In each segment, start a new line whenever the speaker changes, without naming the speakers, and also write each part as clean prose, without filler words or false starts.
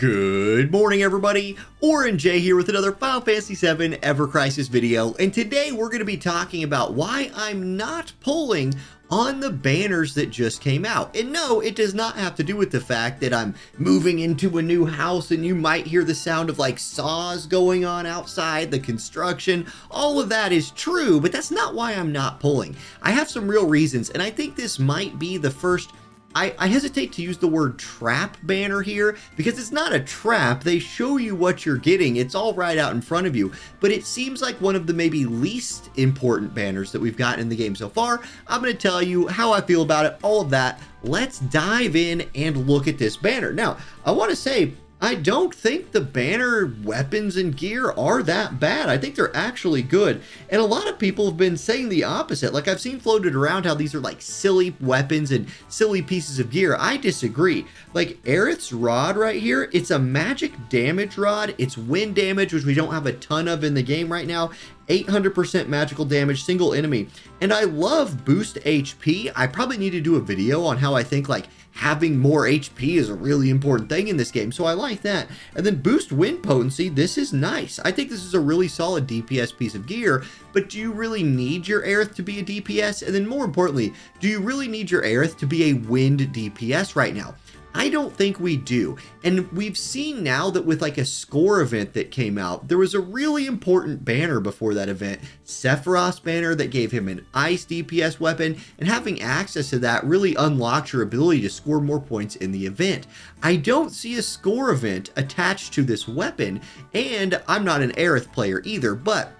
Good morning, everybody. Auronnj here with another Final Fantasy 7 evercrisis video, and today we're going to be talking about why I'm not pulling on the banners that just came out. And no, it does not have to do with the fact that I'm moving into a new house and you might hear the sound of like saws going on outside, the construction. All of that is true, but that's not why I'm not pulling. I have some real reasons, and I think this might be the first. I hesitate to use the word trap banner here because it's not a trap. They show you what you're getting. It's all right out in front of you, but it seems like one of the maybe least important banners that we've gotten in the game so far. I'm going to tell you how I feel about it, all of that. Let's dive in and look at this banner. Now, I want to say, I don't think the banner weapons and gear are that bad. I think they're actually good. And a lot of people have been saying the opposite. Like I've seen floated around how these are like silly weapons and silly pieces of gear. I disagree. Like Aerith's rod right here, it's a magic damage rod. It's wind damage, which we don't have a ton of in the game right now. 800% magical damage, single enemy. And I love boost HP. I probably need to do a video on how I think like having more HP is a really important thing in this game, so I like that. And then boost wind potency, this is nice. I think this is a really solid DPS piece of gear, but do you really need your Aerith to be a DPS? And then more importantly, do you really need your Aerith to be a wind DPS right now? I don't think we do. And we've seen now that with like a score event that came out, there was a really important banner before that event, Sephiroth's banner, that gave him an ice DPS weapon, and having access to that really unlocks your ability to score more points in the event. I don't see a score event attached to this weapon, and I'm not an Aerith player either, but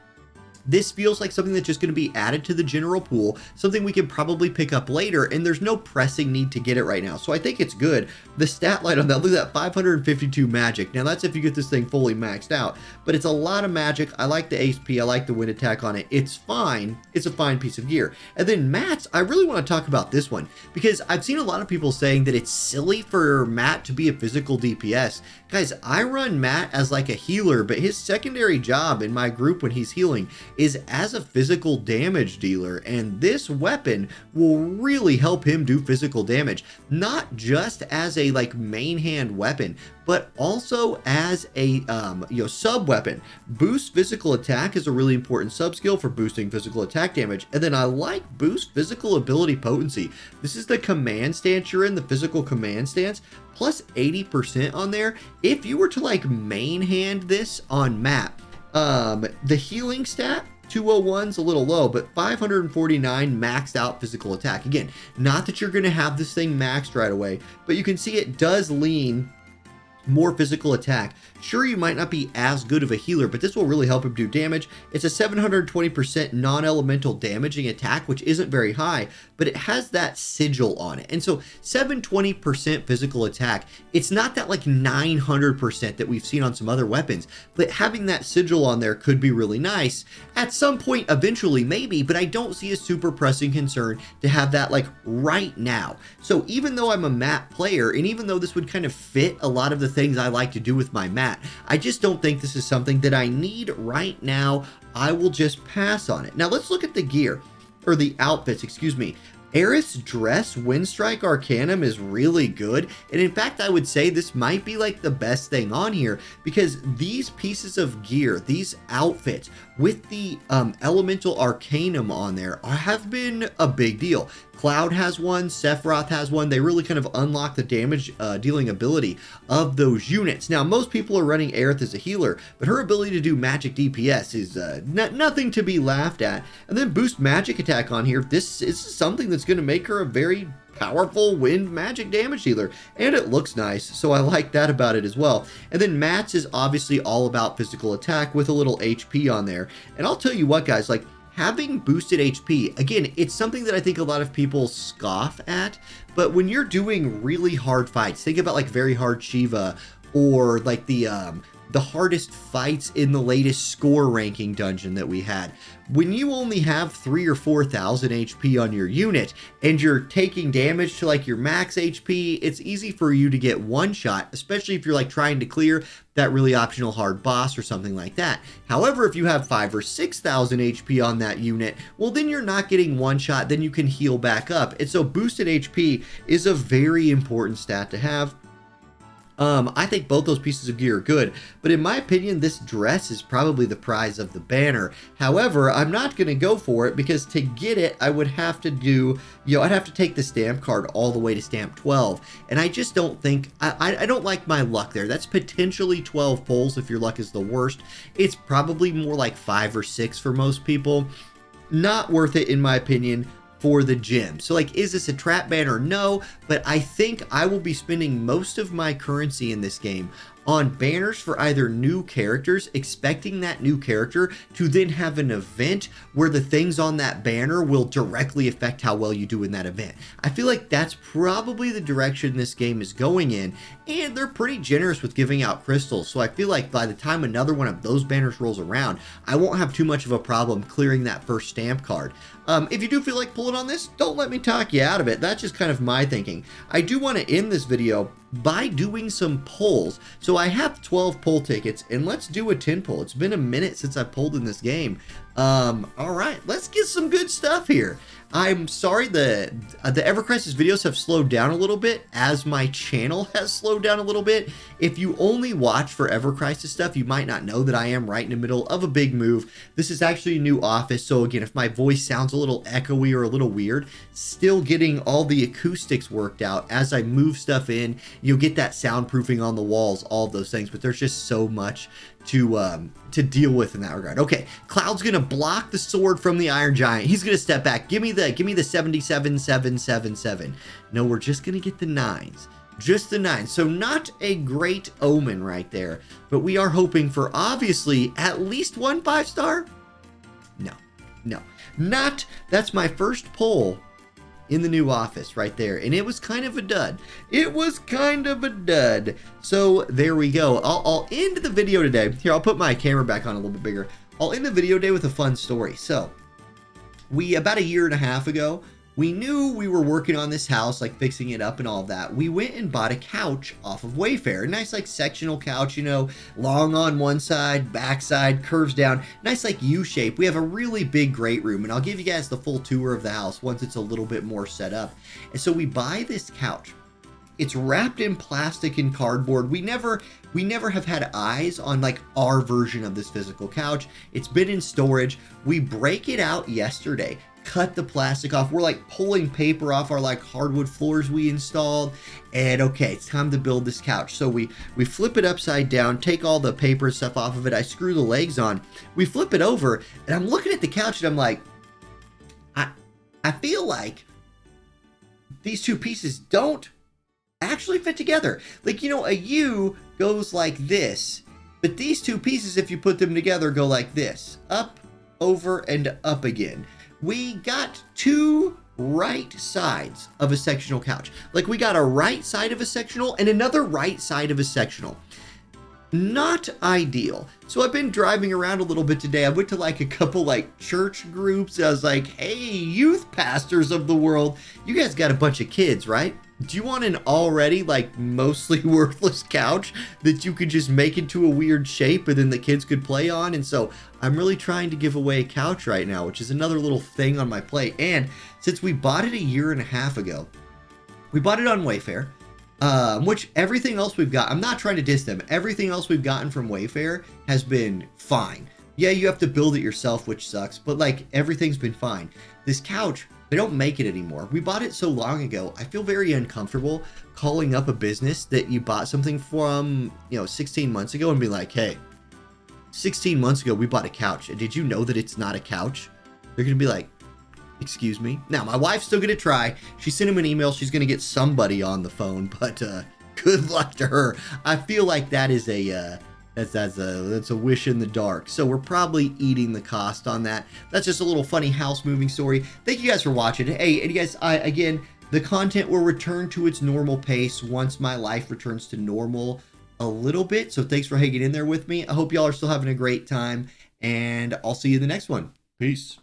this feels like something that's just going to be added to the general pool, something we can probably pick up later, and there's no pressing need to get it right now. So I think it's good. The stat line on that, look at that, 552 magic. Now that's if you get this thing fully maxed out, but it's a lot of magic. I like the HP. I like the wind attack on it. It's fine. It's a fine piece of gear. And then Matt's, I really want to talk about this one because I've seen a lot of people saying that it's silly for Matt to be a physical DPS. Guys, I run Matt as like a healer, but his secondary job in my group when he's healing is as a physical damage dealer, and this weapon will really help him do physical damage, not just as a like main hand weapon, but also as a sub weapon. Boost physical attack is a really important sub skill for boosting physical attack damage. And then I like boost physical ability potency. This is the command stance you're in, the physical command stance, plus 80% on there. If you were to like main hand this on Matt, the healing stat 201's a little low, but 549 maxed out physical attack. Again, not that you're going to have this thing maxed right away, but you can see it does lean more physical attack. Sure, you might not be as good of a healer, but this will really help him do damage. It's a 720% non-elemental damaging attack, which isn't very high, but it has that sigil on it. And so 720% physical attack, it's not that like 900% that we've seen on some other weapons, but having that sigil on there could be really nice. At some point, eventually, maybe, but I don't see a super pressing concern to have that like right now. So even though I'm a Matt player, and even though this would kind of fit a lot of the things I like to do with my Matt, I just don't think this is something that I need right now. I will just pass on it. Now let's look at the gear, or the outfits, excuse me. Aerith's dress, Windstrike Arcanum, is really good, and in fact I would say this might be like the best thing on here because these pieces of gear, these outfits with the Elemental Arcanum on there have been a big deal. Cloud has one, Sephiroth has one. They really kind of unlock the damage dealing ability of those units. Now, most people are running Aerith as a healer, but her ability to do magic DPS is nothing to be laughed at. And then boost magic attack on here. This is something that's going to make her a very powerful wind magic damage dealer, and it looks nice, so I like that about it as well. And then Matt's is obviously all about physical attack with a little HP on there. And I'll tell you what, guys, like having boosted HP, again, it's something that I think a lot of people scoff at, but when you're doing really hard fights, think about like very hard Shiva or like the hardest fights in the latest score ranking dungeon that we had. When you only have 3,000 or 4,000 HP on your unit and you're taking damage to like your max HP, it's easy for you to get one shot, especially if you're like trying to clear that really optional hard boss or something like that. However, if you have 5,000 or 6,000 HP on that unit, well then you're not getting one shot, then you can heal back up. And so boosted HP is a very important stat to have. I think both those pieces of gear are good, but in my opinion, this dress is probably the prize of the banner. However, I'm not going to go for it because to get it, I would have to do, I'd have to take the stamp card all the way to stamp 12. And I just don't think, I don't like my luck there. That's potentially 12 pulls if your luck is the worst. It's probably more like 5 or 6 for most people. Not worth it, in my opinion, for the gem. So like, is this a trap banner? No, but I think I will be spending most of my currency in this game on banners for either new characters, expecting that new character to then have an event where the things on that banner will directly affect how well you do in that event. I feel like that's probably the direction this game is going in, and they're pretty generous with giving out crystals, so I feel like by the time another one of those banners rolls around, I won't have too much of a problem clearing that first stamp card. If you do feel like pulling on this, don't let me talk you out of it. That's just kind of my thinking. I do want to end this video by doing some pulls. So I have 12 pull tickets, and let's do a 10 pull. It's been a minute since I pulled in this game. All right, let's get some good stuff here. I'm sorry the evercrisis videos have slowed down a little bit as my channel has slowed down a little bit. If you only watch for evercrisis stuff, you might not know that I am right in the middle of a big move. This is actually a new office, so again, if my voice sounds a little echoey or a little weird, still getting all the acoustics worked out as I move stuff in. You'll get that soundproofing on the walls, all of those things, but there's just so much to deal with in that regard. Okay, Cloud's gonna block the sword from the Iron Giant. He's gonna step back. Give me the 77,777. No, we're just gonna get the 9s. Just the 9. So not a great omen right there, but we are hoping for obviously at least one 5-star. No, not. That's my first pull in the new office right there, and it was kind of a dud. It was kind of a dud. So there we go. I'll end the video today. Here, I'll put my camera back on a little bit bigger. I'll end the video today with a fun story. So we, about a year and a half ago, we knew we were working on this house, like fixing it up and all of that. We went and bought a couch off of Wayfair. A nice like sectional couch, you know, long on one side, back side, curves down. Nice like U-shape. We have a really big great room, and I'll give you guys the full tour of the house once it's a little bit more set up. And so we buy this couch. It's wrapped in plastic and cardboard. We never have had eyes on like our version of this physical couch. It's been in storage. We break it out yesterday. Cut the plastic off. We're like pulling paper off our like hardwood floors we installed, and okay, it's time to build this couch. So we flip it upside down, take all the paper and stuff off of it. I screw the legs on. We flip it over, and I'm looking at the couch and I'm like, I feel like these two pieces don't actually fit together. Like, you know, a U goes like this, but these two pieces, if you put them together, go like this, up, over, and up again. We got two right sides of a sectional couch. Like, we got a right side of a sectional and another right side of a sectional. Not ideal. So I've been driving around a little bit today. I went to like a couple like church groups. I was like, hey, youth pastors of the world, you guys got a bunch of kids, right? Do you want an already like mostly worthless couch that you could just make into a weird shape and then the kids could play on? And so I'm really trying to give away a couch right now, which is another little thing on my plate. And since we bought it a year and a half ago, we bought it on Wayfair, which everything else we've got, I'm not trying to diss them. Everything else we've gotten from Wayfair has been fine. Yeah, you have to build it yourself, which sucks, but like everything's been fine. This couch, they don't make it anymore. We bought it so long ago. I feel very uncomfortable calling up a business that you bought something from, 16 months ago and be like, hey, 16 months ago, we bought a couch. And did you know that it's not a couch? They're going to be like, excuse me. Now, my wife's still going to try. She sent him an email. She's going to get somebody on the phone, but good luck to her. I feel like that is that's a wish in the dark. So we're probably eating the cost on that. That's just a little funny house moving story. Thank you guys for watching. Hey, and you guys, again, the content will return to its normal pace once my life returns to normal a little bit. So thanks for hanging in there with me. I hope y'all are still having a great time, and I'll see you in the next one. Peace.